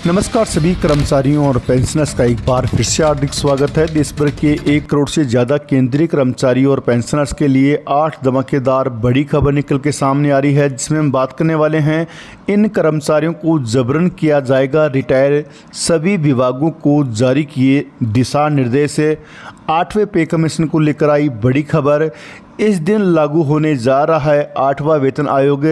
नमस्कार सभी कर्मचारियों और पेंशनर्स का एक बार फिर से हार्दिक स्वागत है। देश भर के 1 करोड़ से ज़्यादा केंद्रीय कर्मचारियों और पेंशनर्स के लिए 8 धमाकेदार बड़ी खबर निकल के सामने आ रही है, जिसमें हम बात करने वाले हैं इन कर्मचारियों को जबरन किया जाएगा रिटायर। सभी विभागों को जारी किए दिशा निर्देश। 8वें पे कमीशन को लेकर आई बड़ी खबर। इस दिन लागू होने जा रहा है 8वां वेतन आयोग।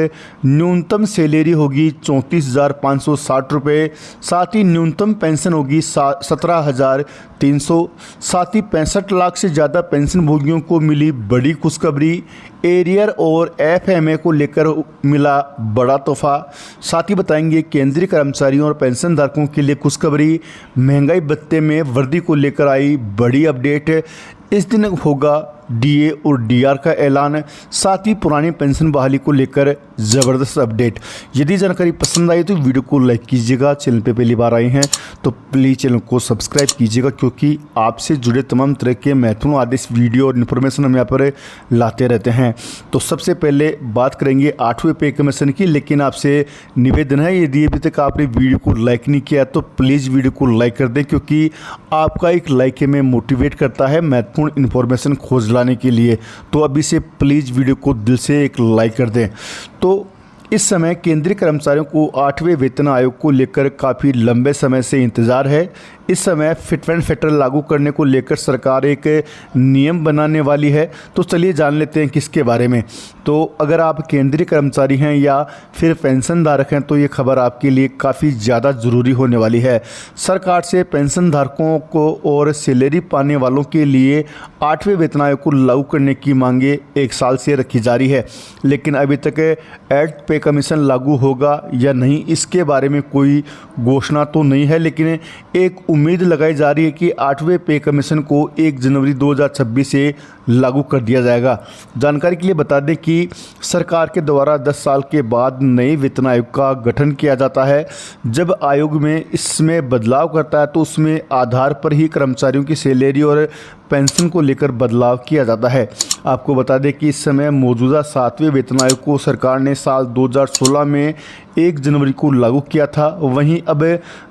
न्यूनतम सैलरी होगी 34,560 रुपये। साथ ही न्यूनतम पेंशन होगी 17,300। साथ ही 65 लाख से ज़्यादा पेंशन भोगियों को मिली बड़ी खुशखबरी। एरियर और एफएमए को लेकर मिला बड़ा तोहफा। साथ ही बताएंगे केंद्रीय कर्मचारियों और पेंशन धारकों के लिए खुशखबरी। महंगाई भत्ते में वृद्धि को लेकर आई बड़ी अपडेट। इस दिन होगा डीए और डीआर का ऐलान। साथ ही पुरानी पेंशन बहाली को लेकर ज़बरदस्त अपडेट। यदि जानकारी पसंद आई तो वीडियो को लाइक कीजिएगा। चैनल पे पहली बार आए हैं तो प्लीज़ चैनल को सब्सक्राइब कीजिएगा, क्योंकि आपसे जुड़े तमाम तरह के महत्वपूर्ण आदेश वीडियो और इन्फॉर्मेशन हम यहाँ पर लाते रहते हैं। तो सबसे पहले बात करेंगे 8वें पे कमीशन की, लेकिन आपसे निवेदन है यदि अभी तक आपने वीडियो को लाइक नहीं किया तो प्लीज़ वीडियो को लाइक कर दें, क्योंकि आपका एक लाइक हमें मोटिवेट करता है महत्वपूर्ण इन्फॉर्मेशन खोज लाने के लिए। तो अभी से प्लीज़ वीडियो को दिल से एक लाइक कर दें। तो इस समय केंद्रीय कर्मचारियों को 8वें वेतन आयोग को लेकर काफ़ी लंबे समय से इंतज़ार है। इस समय फिट एंड फैक्टर लागू करने को लेकर सरकार एक नियम बनाने वाली है। तो चलिए जान लेते हैं किसके बारे में। तो अगर आप केंद्रीय कर्मचारी हैं या फिर पेंशन धारक हैं तो ये खबर आपके लिए काफ़ी ज़्यादा ज़रूरी होने वाली है। सरकार से पेंशन धारकों को और सैलरी पाने वालों के लिए 8वें वेतन आयोग को लागू करने की मांगे 1 साल से रखी जा रही है, लेकिन अभी तक 8 पे कमीशन लागू होगा या नहीं इसके बारे में कोई घोषणा तो नहीं है। लेकिन एक उम्मीद लगाई जा रही है कि 8वें पे कमीशन को 1 जनवरी 2026 से लागू कर दिया जाएगा। जानकारी के लिए बता दें कि सरकार के द्वारा 10 साल के बाद नए वेतन आयोग का गठन किया जाता है। जब आयोग में इसमें बदलाव करता है तो उसमें आधार पर ही कर्मचारियों की सैलरी और पेंशन को लेकर बदलाव किया जाता है। आपको बता दें कि इस समय मौजूदा 7वें वेतन आयोग को सरकार ने साल 2016 में 1 जनवरी को लागू किया था। वहीं अब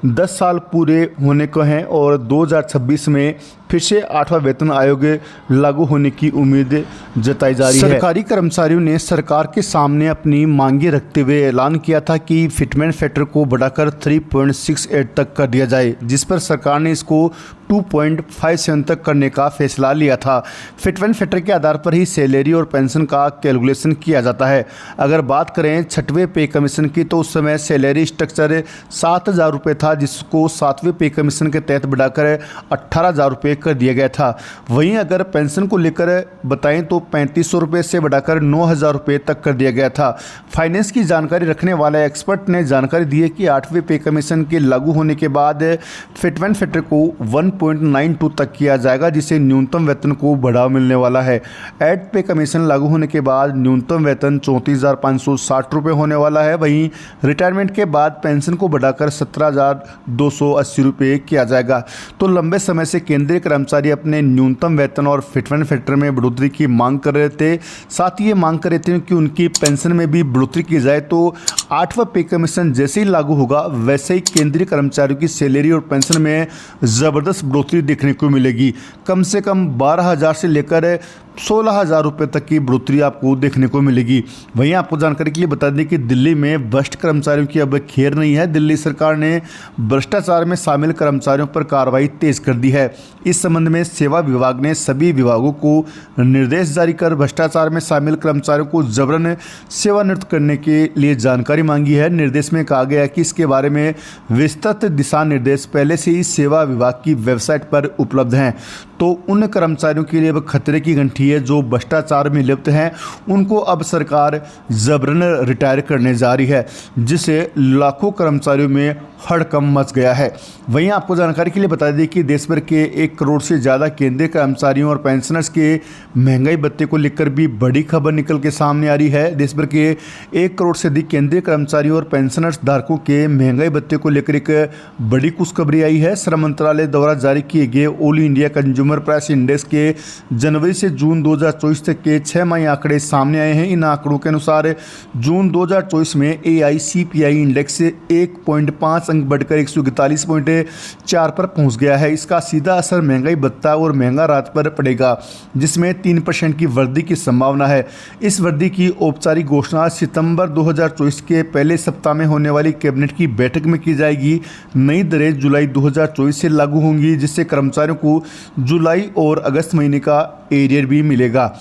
10 साल पूरे होने को हैं और 2026 में फिर से 8वां वेतन आयोग लागू होने की उम्मीद जताई जा रही है। सरकारी कर्मचारियों ने सरकार के सामने अपनी मांगे रखते हुए ऐलान किया था कि फिटमेंट फैक्टर को बढ़ाकर 3.68 तक कर दिया जाए, जिस पर सरकार ने इसको 2.57 तक करने का फैसला लिया था। फिटमेंट फैक्टर के आधार पर ही सैलरी और पेंशन का कैलकुलेशन किया जाता है। अगर बात करें 6वें पे कमीशन की तो उस समय सैलरी स्ट्रक्चर 7,000 रुपये था, जिसको 7वें पे कमीशन के तहत बढ़ाकर 18,000 रुपये कर दिया गया था। वहीं अगर पेंशन को लेकर बताएं तो 3,500 रुपये से बढ़ाकर 9,000 रुपये तक कर दिया गया था। फाइनेंस की जानकारी रखने वाले एक्सपर्ट ने जानकारी दी है कि 8वें पे कमीशन के लागू होने के बाद फिटमेंट फैक्टर को 1.92 तक किया जाएगा, जिससे न्यूनतम वेतन को बढ़ावा मिलने वाला है। 8 पे कमीशन लागू होने के बाद न्यूनतम वेतन 34,560 रुपये होने वाला है। वहीं रिटायरमेंट के बाद पेंशन को बढ़ाकर 17,280 रुपये किया जाएगा। तो लंबे समय से केंद्रीय कर्मचारी अपने न्यूनतम वेतन और फिटमेंट फैक्टर में बढ़ोतरी की मांग कर रहे थे। साथ ही ये मांग कर रहे थे कि उनकी पेंशन में भी बढ़ोतरी की जाए। तो 8वां पे कमीशन जैसे ही लागू होगा वैसे ही केंद्रीय कर्मचारियों की सैलरी और पेंशन में ज़बरदस्त बढ़ोतरी देखने को मिलेगी। कम से कम 12,000 से लेकर 16,000 रुपये तक की बढ़ोतरी आपको देखने को मिलेगी। वहीं आपको जानकारी के लिए बता दें कि दिल्ली में भ्रष्ट कर्मचारियों की अब खैर नहीं है। दिल्ली सरकार ने भ्रष्टाचार में शामिल कर्मचारियों पर कार्रवाई तेज कर दी है। इस संबंध में सेवा विभाग ने सभी विभागों को निर्देश जारी कर भ्रष्टाचार में शामिल कर्मचारियों को जबरन सेवानिवृत्त करने के लिए जानकारी मांगी है। निर्देश में कहा गया है कि इसके बारे में विस्तृत दिशा निर्देश पहले से ही सेवा विभाग की वेबसाइट पर उपलब्ध हैं। तो उन कर्मचारियों के लिए अब खतरे की घंटी है जो भ्रष्टाचार में लिप्त हैं। उनको अब सरकार जबरन रिटायर करने जा रही है, जिससे लाखों कर्मचारियों में हड़कंप मच गया है। वहीं आपको जानकारी के लिए बता दें कि देश भर के 1 करोड़ से ज़्यादा केंद्रीय कर्मचारियों और पेंशनर्स के महंगाई भत्ते को लेकर भी बड़ी खबर निकल के सामने आ रही है। देश भर के 1 करोड़ से अधिक केंद्रीय कर्मचारियों और पेंशनर्स धारकों के महंगाई भत्ते को लेकर एक बड़ी खुशखबरी आई है। श्रम मंत्रालय द्वारा जारी किए गए all India consumer price index के जनवरी से जून 2024 तक के 6 माही आंकड़े सामने आए हैं। इन आंकड़ों के अनुसार जून 2024 में AICPI इंडेक्स 1.5 अंक बढ़कर 141.4 पर पहुंच गया है। इसका सीधा असर महंगाई भत्ता और महंगा राहत पर पड़ेगा, जिसमें 3% की वृद्धि की संभावना है। इस वृद्धि की औपचारिक घोषणा सितंबर 2024 के पहले सप्ताह में होने वाली कैबिनेट की बैठक में की जाएगी। नई दरें जुलाई 2024 से लागू होंगी, जिससे कर्मचारियों को जुलाई और अगस्त महीने का एरियर भी मिलेगा।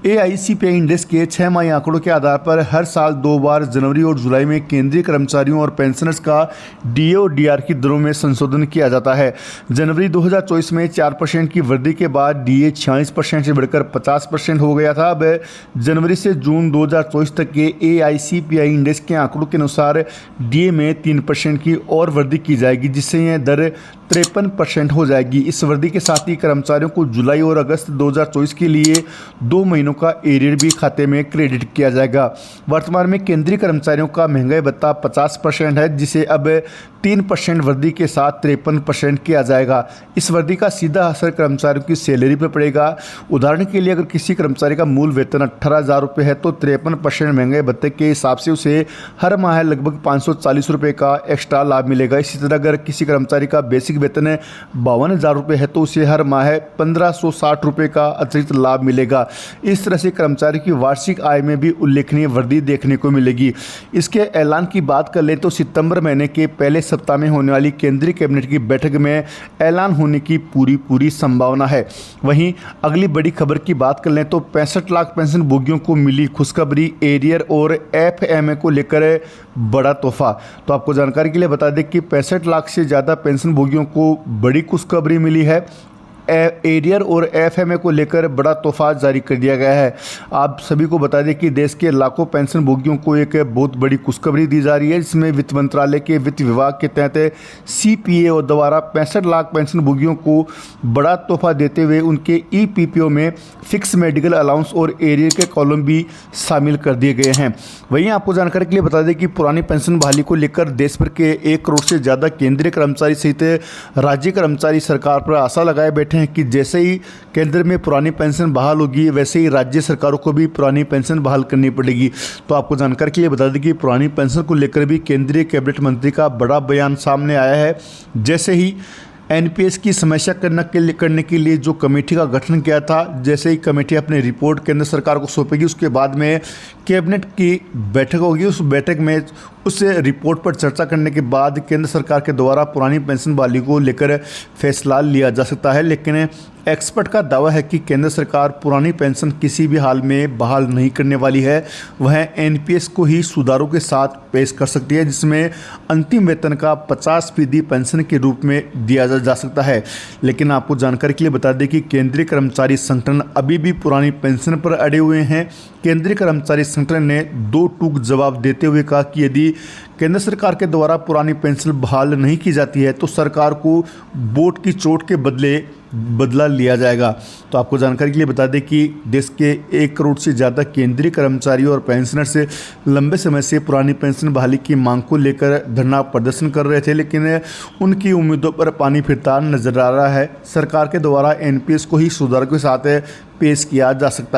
AICPI इंडेक्स के 6 माही आंकड़ों के आधार पर हर साल 2 बार जनवरी और जुलाई में केंद्रीय कर्मचारियों और पेंशनर्स का DA और DR की दरों में संशोधन किया जाता है। जनवरी 2024 में 4% की वृद्धि के बाद DA 46% से बढ़कर 50% हो गया था। अब जनवरी से जून 2024 तक के AICPI इंडेक्स के आंकड़ों के अनुसार DA में 3% की और वृद्धि की जाएगी, जिससे यह दर 53% हो जाएगी। इस वृद्धि के साथ ही कर्मचारियों को जुलाई और अगस्त 2024 के लिए 2 महीनों का एरियर भी खाते में क्रेडिट किया जाएगा। वर्तमान में केंद्रीय कर्मचारियों का महंगाई भत्ता 50% है, जिसे अब 3% वृद्धि के साथ 53% किया जाएगा। इस वृद्धि का सीधा असर कर्मचारियों की सैलरी पर पड़ेगा। उदाहरण के लिए अगर किसी कर्मचारी का मूल वेतन 18,000 रुपये है तो 53% महंगाई भत्ते के हिसाब से उसे हर माह लगभग 540 रुपये का एक्स्ट्रा लाभ मिलेगा। इसी तरह अगर किसी कर्मचारी का बेसिक वेतन 52,000 रुपये है तो उसे हर माह 1,560 रुपये का अतिरिक्त लाभ मिलेगा। इस तरह से कर्मचारी की वार्षिक आय में भी उल्लेखनीय वृद्धि देखने को मिलेगी। इसके ऐलान की बात कर ले तो सितंबर महीने के पहले सप्ताह में होने वाली केंद्रीय कैबिनेट की बैठक में ऐलान होने की पूरी संभावना है। वहीं अगली बड़ी खबर की बात कर लें तो 65 लाख पेंशन भोगियों को मिली खुशखबरी। एरियर और FMA को लेकर बड़ा तोहफा। तो आपको जानकारी के लिए बता दें कि 65 लाख से ज़्यादा पेंशन भोगियों को बड़ी खुशखबरी मिली है। एरियर और FMA को लेकर बड़ा तोहफा जारी कर दिया गया है। आप सभी को बता दें कि देश के लाखों पेंशन भोगियों को एक बहुत बड़ी खुशखबरी दी जा रही है, जिसमें वित्त मंत्रालय के वित्त विभाग के तहत CPA और द्वारा 65 लाख पेंशन भोगियों को बड़ा तोहफा देते हुए उनके EPPO में फिक्स मेडिकल अलाउंस और एरियर के कॉलम भी शामिल कर दिए गए हैं। वहीं आपको जानकारी के लिए बता दें कि पुरानी पेंशन बहाली को लेकर देश भर के 1 करोड़ से ज़्यादा केंद्रीय कर्मचारी सहित राज्य कर्मचारी सरकार पर आशा लगाए बैठे हैं कि जैसे ही केंद्र में पुरानी पेंशन बहाल होगी, वैसे ही राज्य सरकारों को भी पुरानी पेंशन बहाल करनी पड़ेगी। तो आपको जानकारी के लिए बता दें कि पुरानी पेंशन को लेकर भी केंद्रीय कैबिनेट मंत्री का बड़ा बयान सामने आया है। जैसे ही NPS की समस्या करने के लिए जो कमेटी का गठन किया था, जैसे ही कमेटी अपनी रिपोर्ट केंद्र सरकार को सौंपेगी, उसके बाद में कैबिनेट की बैठक होगी। उस बैठक में उस रिपोर्ट पर चर्चा करने के बाद केंद्र सरकार के द्वारा पुरानी पेंशन बहाली को लेकर फैसला लिया जा सकता है। लेकिन एक्सपर्ट का दावा है कि केंद्र सरकार पुरानी पेंशन किसी भी हाल में बहाल नहीं करने वाली है। वह NPS को ही सुधारों के साथ पेश कर सकती है, जिसमें अंतिम वेतन का 50% पेंशन के रूप में दिया जा सकता है। लेकिन आपको जानकारी के लिए बता दें कि केंद्रीय कर्मचारी संगठन अभी भी पुरानी पेंशन पर अड़े हुए हैं। केंद्रीय कर्मचारी संगठन ने 2 टूक जवाब देते हुए कहा कि यदि केंद्र सरकार के द्वारा पुरानी पेंशन बहाल नहीं की जाती है तो सरकार को वोट की चोट के बदला लिया जाएगा। तो आपको जानकारी के लिए बता दें कि देश के 1 करोड़ से ज़्यादा केंद्रीय कर्मचारी और पेंशनर्स लंबे समय से पुरानी पेंशन बहाली की मांग को लेकर धरना प्रदर्शन कर रहे थे, लेकिन उनकी उम्मीदों पर पानी फिरता नजर आ रहा है। सरकार के द्वारा NPS को ही सुधार के साथ पेश किया जा सकता है।